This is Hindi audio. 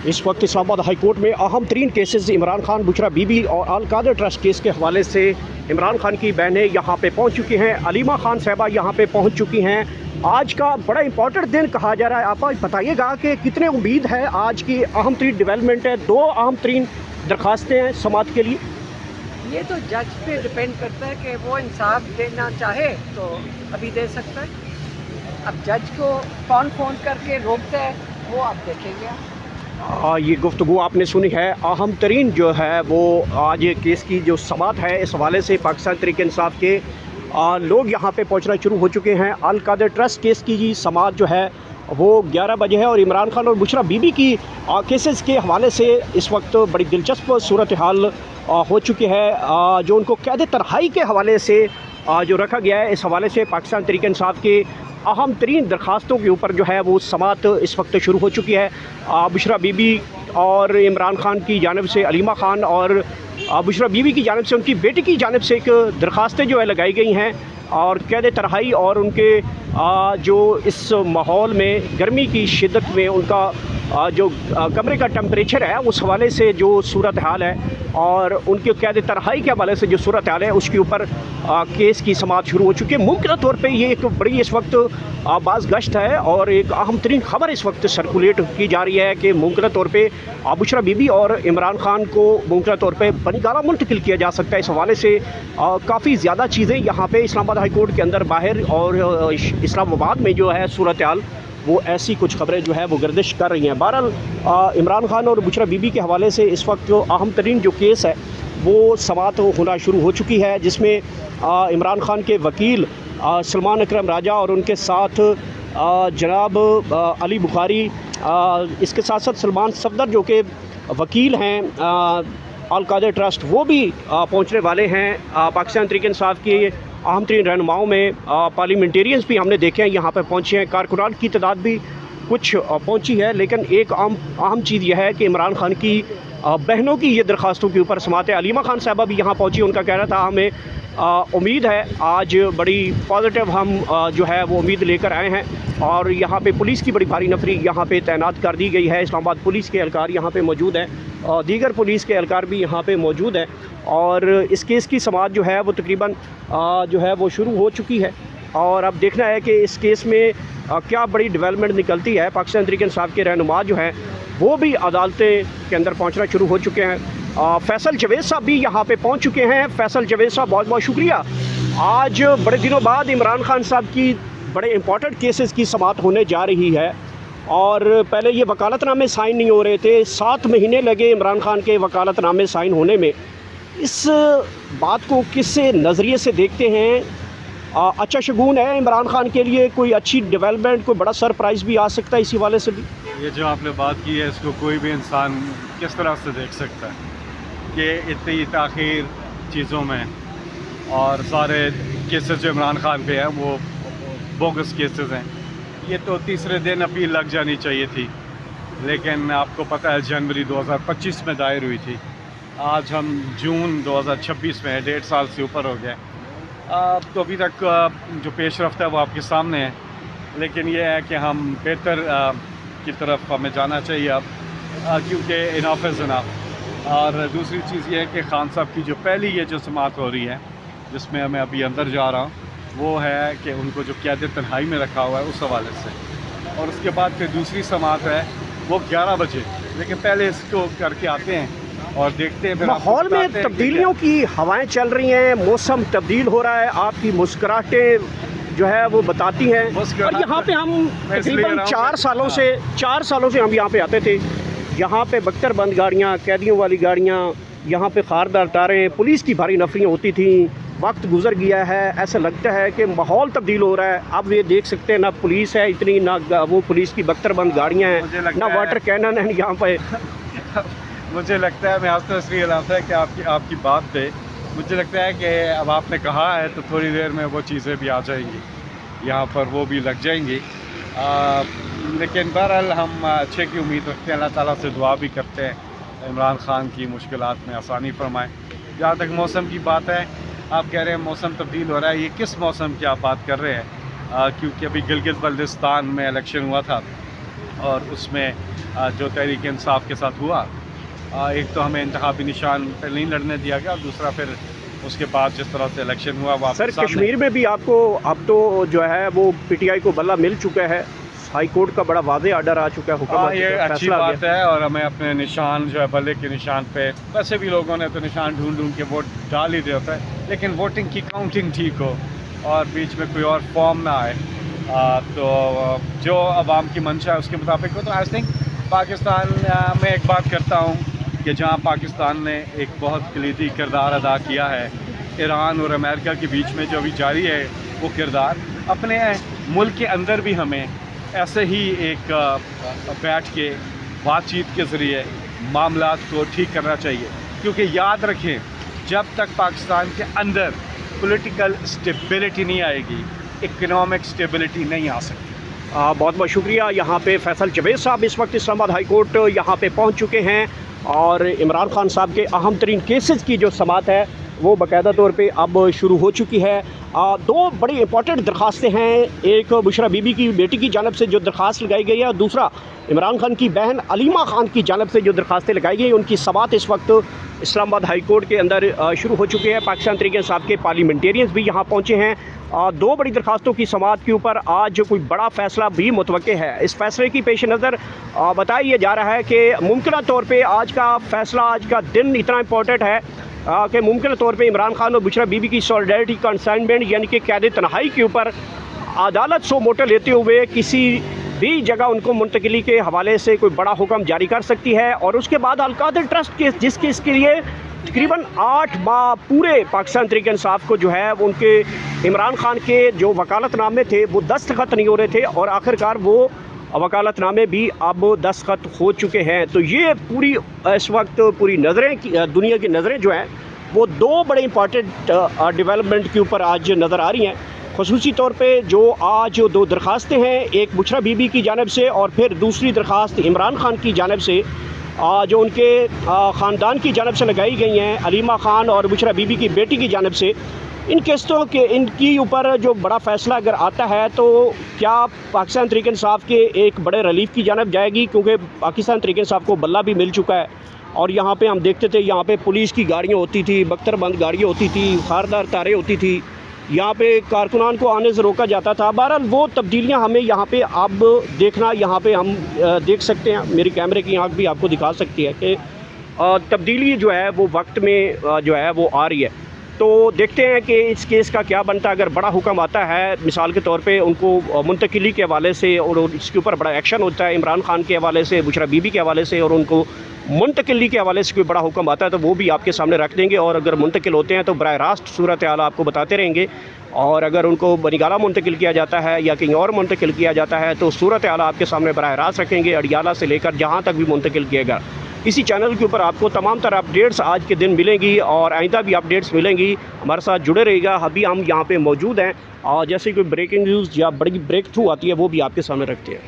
इस वक्त इस्लामाबाद हाई कोर्ट में अहम तरीन केसेस इमरान खान, बुशरा बीबी और अल कादर ट्रस्ट केस के हवाले से इमरान खान की बहनें यहाँ पे पहुँच चुकी हैं। अलीमा खान साहबा यहाँ पे पहुँच चुकी हैं। आज का बड़ा इंपॉर्टेंट दिन कहा जा रहा है। आप बताइएगा कि कितने उम्मीद है आज की अहम तरीन डेवलपमेंट है। 2 अहम तरीन दरख्वास्तें हैं समात के लिए। ये तो जज पे डिपेंड करता है कि वो इंसाफ देना चाहे तो अभी दे सकता है। अब जज को कौन फ़ोन करके रोकता है वो आप देखेंगे। ये गुफ्तगू आपने सुनी है। अहम तरीन जो है वो आज ये केस की जो समात है, इस हवाले से पाकिस्तान तहरीक इंसाफ के लोग यहाँ पे पहुँचना शुरू हो चुके हैं। अल कादर ट्रस्ट केस की जी समात जो है वो 11 बजे है और इमरान खान और बुशरा बीबी की केसेस के हवाले से इस वक्त बड़ी दिलचस्प सूरत हाल हो चुकी है। जो उनको कैद तन्हाई के हवाले से जो रखा गया है, इस हवाले से पाकिस्तान तहरीक इंसाफ के अहम तरीन दरख्वास्तों के ऊपर जो है वो समात इस वक्त शुरू हो चुकी है। बुशरा बीबी और इमरान खान की जानिब से अलीमा खान और बुशरा बीबी की जानिब से उनकी बेटी की जानिब से एक दरख्वास्तें जो है लगाई गई हैं और कैद तन्हाई और उनके जो इस माहौल में गर्मी की शिद्दत में उनका जो कमरे का टेम्परेचर है उस हवाले से जो सूरत हाल है और उनके कैद तन्हाई के हवाले से जो सूरत हाल है उसके ऊपर केस की समात शुरू हो चुकी है। मुमकिन तौर पे ये एक बड़ी इस वक्त बाज़ गश्त है और एक अहम तरीन खबर इस वक्त सर्कुलेट की जा रही है कि मुमकिन तौर पे बुशरा बीबी और इमरान खान को मुमकिन तौर पे बनीगाला मुंतकिल किया जा सकता है। इस हवाले से काफ़ी ज़्यादा चीज़ें यहाँ पे इस्लामाबाद हाई कोर्ट के अंदर बाहर और इस्लामाबाद में जो है सूरत हाल वो ऐसी कुछ खबरें जो है वो गर्दिश कर रही हैं। बहरहाल इमरान खान और बुशरा बीबी के हवाले से इस वक्त जो अहम तरीन जो केस है वो समात होना शुरू हो चुकी है, जिसमें इमरान खान के वकील सलमान अकरम राजा और उनके साथ जनाब अली बुखारी, इसके साथ साथ सलमान सफदर जो कि वकील हैं अल कादर ट्रस्ट, वो भी पहुंचने वाले हैं। पाकिस्तान तहरीक इंसाफ की अहम तरीन रहनुमाओं में पार्लियामेंटेरियंस भी हमने देखे हैं यहाँ पर पहुँचे हैं। कारकुनान की तादाद भी कुछ पहुँची है, लेकिन एक अहम चीज़ यह है कि इमरान खान की बहनों की ये दरख्वास्तों के ऊपर समात है। अलीमा खान साहबा भी यहाँ पहुँची। उनका कहना था हमें उम्मीद है, आज बड़ी पॉजिटिव हम जो है वो उम्मीद लेकर आए हैं और यहाँ पे पुलिस की बड़ी भारी नफरी यहाँ पे तैनात कर दी गई है। इस्लामाबाद पुलिस के एहलकार यहाँ पे मौजूद हैं और दीगर पुलिस के एहलकार भी यहाँ पे मौजूद हैं और इस केस की समात जो है वो तकरीबन जो है वो शुरू हो चुकी है और अब देखना है कि इस केस में क्या बड़ी डेवलपमेंट निकलती है। पाकिस्तान तहरीक इंसाफ के रहनुमा जो हैं वो भी अदालतें के अंदर पहुँचना शुरू हो चुके हैं। फैसल जवेद साहब भी यहाँ पे पहुँच चुके हैं। फैसल जवेद साहब बहुत बहुत शुक्रिया। आज बड़े दिनों बाद इमरान खान साहब की बड़े इंपॉर्टेंट केसेस की समात होने जा रही है और पहले ये वकालतनामे साइन नहीं हो रहे थे। 7 महीने लगे इमरान खान के वकालतनामे साइन होने में। इस बात को किस नज़रिए से देखते हैं? अच्छा शगुन है इमरान खान के लिए? कोई अच्छी डेवलपमेंट, कोई बड़ा सरप्राइज़ भी आ सकता है इसी वाले से भी? ये जो आपने बात की है इसको कोई भी इंसान किस तरह से देख सकता है कि इतनी ताख़ीर चीज़ों में और सारे केसेस जो इमरान खान पे हैं वो बोगस केसेस हैं। ये तो तीसरे दिन अपील लग जानी चाहिए थी, लेकिन आपको पता है जनवरी 2025 में दायर हुई थी। आज हम जून 2026 में 1.5 साल से ऊपर हो गए। तो अभी तक जो पेशरफ्त है वो आपके सामने है, लेकिन ये है कि हम बेहतर की तरफ हमें जाना चाहिए अब, क्योंकि इनफ इज़ इनफ। और दूसरी चीज़ ये है कि खान साहब की जो पहली ये जो समात हो रही है जिसमें मैं अभी अंदर जा रहा हूँ, वो है कि उनको जो कैद तन्हाई में रखा हुआ है उस हवाले से, और उसके बाद फिर दूसरी समात है वो 11 बजे। लेकिन पहले इसको करके आते हैं और देखते हैं। माहौल में तब्दीलियों की हवाएं चल रही हैं, मौसम तब्दील हो रहा है, आपकी मुस्कुराहटें जो है वो बताती हैं। और यहाँ पे हम तकरीबन 4 सालों से हम यहाँ पे आते थे। यहाँ पे बख्तरबंद गाड़ियाँ, कैदियों वाली गाड़ियाँ, यहाँ पे खारदार तारें, पुलिस की भारी नफरियाँ होती थी। वक्त गुजर गया है, ऐसा लगता है कि माहौल तब्दील हो रहा है। अब ये देख सकते हैं ना पुलिस है इतनी, ना वो पुलिस की बख्तरबंद गाड़ियाँ हैं, ना वाटर कैनन है यहाँ पे। मुझे लगता है, मैं आज तो इसलिए आता है कि आपकी बात पे मुझे लगता है कि अब आपने कहा है तो थोड़ी देर में वो चीज़ें भी आ जाएंगी यहाँ पर, वो भी लग जाएंगी। लेकिन बहरहाल हम अच्छे की उम्मीद रखते हैं, अल्लाह ताला से दुआ भी करते हैं इमरान खान की मुश्किलात में आसानी फरमाएँ। जहाँ तक मौसम की बात है, आप कह रहे हैं मौसम तब्दील हो रहा है, ये किस मौसम की आप बात कर रहे हैं? क्योंकि अभी गिलगित बल्तिस्तान में इलेक्शन हुआ था और उसमें जो तहरीक इंसाफ के साथ हुआ, एक तो हमें इंतखाबी निशान पर नहीं लड़ने दिया गया और दूसरा फिर उसके बाद जिस तरह से इलेक्शन हुआ वापस सर कश्मीर में भी आपको अब तो जो है वो पीटीआई को बल्ला मिल चुका है, हाई कोर्ट का बड़ा वाज़ेह आर्डर आ चुका है, हुक्म आ ये चुका है, अच्छी फैसला आ बात गया। है। और हमें अपने निशान जो है बल्ले के निशान पे, वैसे भी लोगों ने तो निशान ढूंढ ढूंढ के वोट डाल ही दिया होता है, लेकिन वोटिंग की काउंटिंग ठीक हो और बीच में कोई और फॉर्म ना आए, तो जो आवाम की मंशा है उसके मुताबिक हो। तो आई थिंक पाकिस्तान में एक बात करता हूँ कि जहाँ पाकिस्तान ने एक बहुत कलीदी किरदार अदा किया है ईरान और अमेरिका के बीच में, जो अभी जारी है वो किरदार, अपने मुल्क के अंदर भी हमें ऐसे ही एक बैठ के बातचीत के ज़रिए मामलात को ठीक करना चाहिए। क्योंकि याद रखें, जब तक पाकिस्तान के अंदर पॉलिटिकल स्टेबिलिटी नहीं आएगी, इकनॉमिक स्टेबिलिटी नहीं आ सकती। बहुत बहुत शुक्रिया। यहाँ पे फैसल जवेद साहब इस वक्त इस्लामाबाद हाई कोर्ट यहाँ पे पहुँच चुके हैं और इमरान खान साहब के अहम तरीन केसेस की जो समाअत है वो बाकायदा तौर पे अब शुरू हो चुकी है। दो बड़ी इंपॉर्टेंट दरखास्तें हैं, एक बुशरा बीबी की बेटी की जानब से जो दरख्वास्त लगाई गई है और दूसरा इमरान खान की बहन अलीमा खान की जानब से जो दरख्वास्तें लगाई गई, उनकी समाअत इस वक्त इस्लामाबाद हाई कोर्ट के अंदर शुरू हो चुकी है। पाकिस्तान तहरीक इंसाफ के पार्लियामेंटेरियंस भी यहाँ पहुँचे हैं। दो बड़ी दरखास्तों की समाअत के ऊपर आज कोई बड़ा फ़ैसला भी मुतवक्के है। इस फैसले की पेश नज़र बताया जा रहा है कि मुमकिन तौर पर आज का फ़ैसला, आज का दिन इतना इंपॉर्टेंट है कि मुमकिन तौर पे इमरान खान और बुशरा बीबी की सॉलिडारिटी कंसाइनमेंट यानी कि कैद तन्हाई के ऊपर अदालत सो मोटे लेते हुए किसी भी जगह उनको मुंतकिली के हवाले से कोई बड़ा हुक्म जारी कर सकती है। और उसके बाद अल-कादिर ट्रस्ट के जिस केस के लिए तकरीबन 8 माह पूरे पाकिस्तान तहरीक इंसाफ को जो है उनके इमरान खान के जो वकालतनामे थे वो दस्तखत नहीं हो रहे थे और आखिरकार वो वकालतनामे भी अब दस्तखत हो चुके हैं। तो ये पूरी इस वक्त पूरी नज़रें, दुनिया की नज़रें जो हैं वो दो बड़े इंपॉर्टेंट डेवलपमेंट के ऊपर आज नज़र आ रही हैं। ख़ुसूसी तौर पे जो आज दो दरख्वास्तें हैं, एक बुशरा बीबी की जानब से और फिर दूसरी दरख्वास्त इमरान खान की जानब से, जो उनके ख़ानदान की जानब से लगाई गई हैं, अलीमा खान और बुशरा बीबी की बेटी की जानब से। इन केसों के इनकी ऊपर जो बड़ा फ़ैसला अगर आता है तो क्या पाकिस्तान तहरीक इंसाफ के एक बड़े रिलीफ की जानब जाएगी, क्योंकि पाकिस्तान तहरीक इंसाफ को बल्ला भी मिल चुका है। और यहाँ पे हम देखते थे, यहाँ पे पुलिस की गाड़ियाँ होती थी, बख्तरबंद गाड़ियाँ होती थी, खारदार तारें होती थी, यहाँ पे कारकुनान को आने से रोका जाता था। बहरहाल वो तब्दीलियाँ हमें यहाँ पे अब देखना, यहाँ पे हम देख सकते हैं, मेरी कैमरे की आँख भी आपको दिखा सकती है कि तब्दीली जो है वो वक्त में जो है वो आ रही है। तो देखते हैं कि इस केस का क्या बनता है। अगर बड़ा हुक्म आता है, मिसाल के तौर पे उनको मुंतकिली के हवाले से और इसके ऊपर बड़ा एक्शन होता है इमरान खान के हवाले से, बुशरा बीबी के हवाले से, और उनको मुंतकिली के हवाले से कोई बड़ा हुक्म आता है तो वो भी आपके सामने रख देंगे। और अगर मुंतकिल होते हैं तो बराह रास्त सूरत हाल आपको बताते रहेंगे। और अगर उनको बनिगाला मुंतकिल किया जाता है या कहीं और मुंतकिल किया जाता है तो सूरत हाल आपके सामने बराह रास्त रखेंगे, अडियाला से लेकर जहाँ तक भी मुंतकिल किएगा। इसी चैनल के ऊपर आपको तमाम तरह अपडेट्स आज के दिन मिलेंगी और आइंदा भी अपडेट्स मिलेंगी। हमारे साथ जुड़े रहिएगा। अभी हम यहाँ पे मौजूद हैं और जैसे कोई ब्रेकिंग न्यूज़ या बड़ी ब्रेक थ्रू आती है वो भी आपके सामने रखते हैं।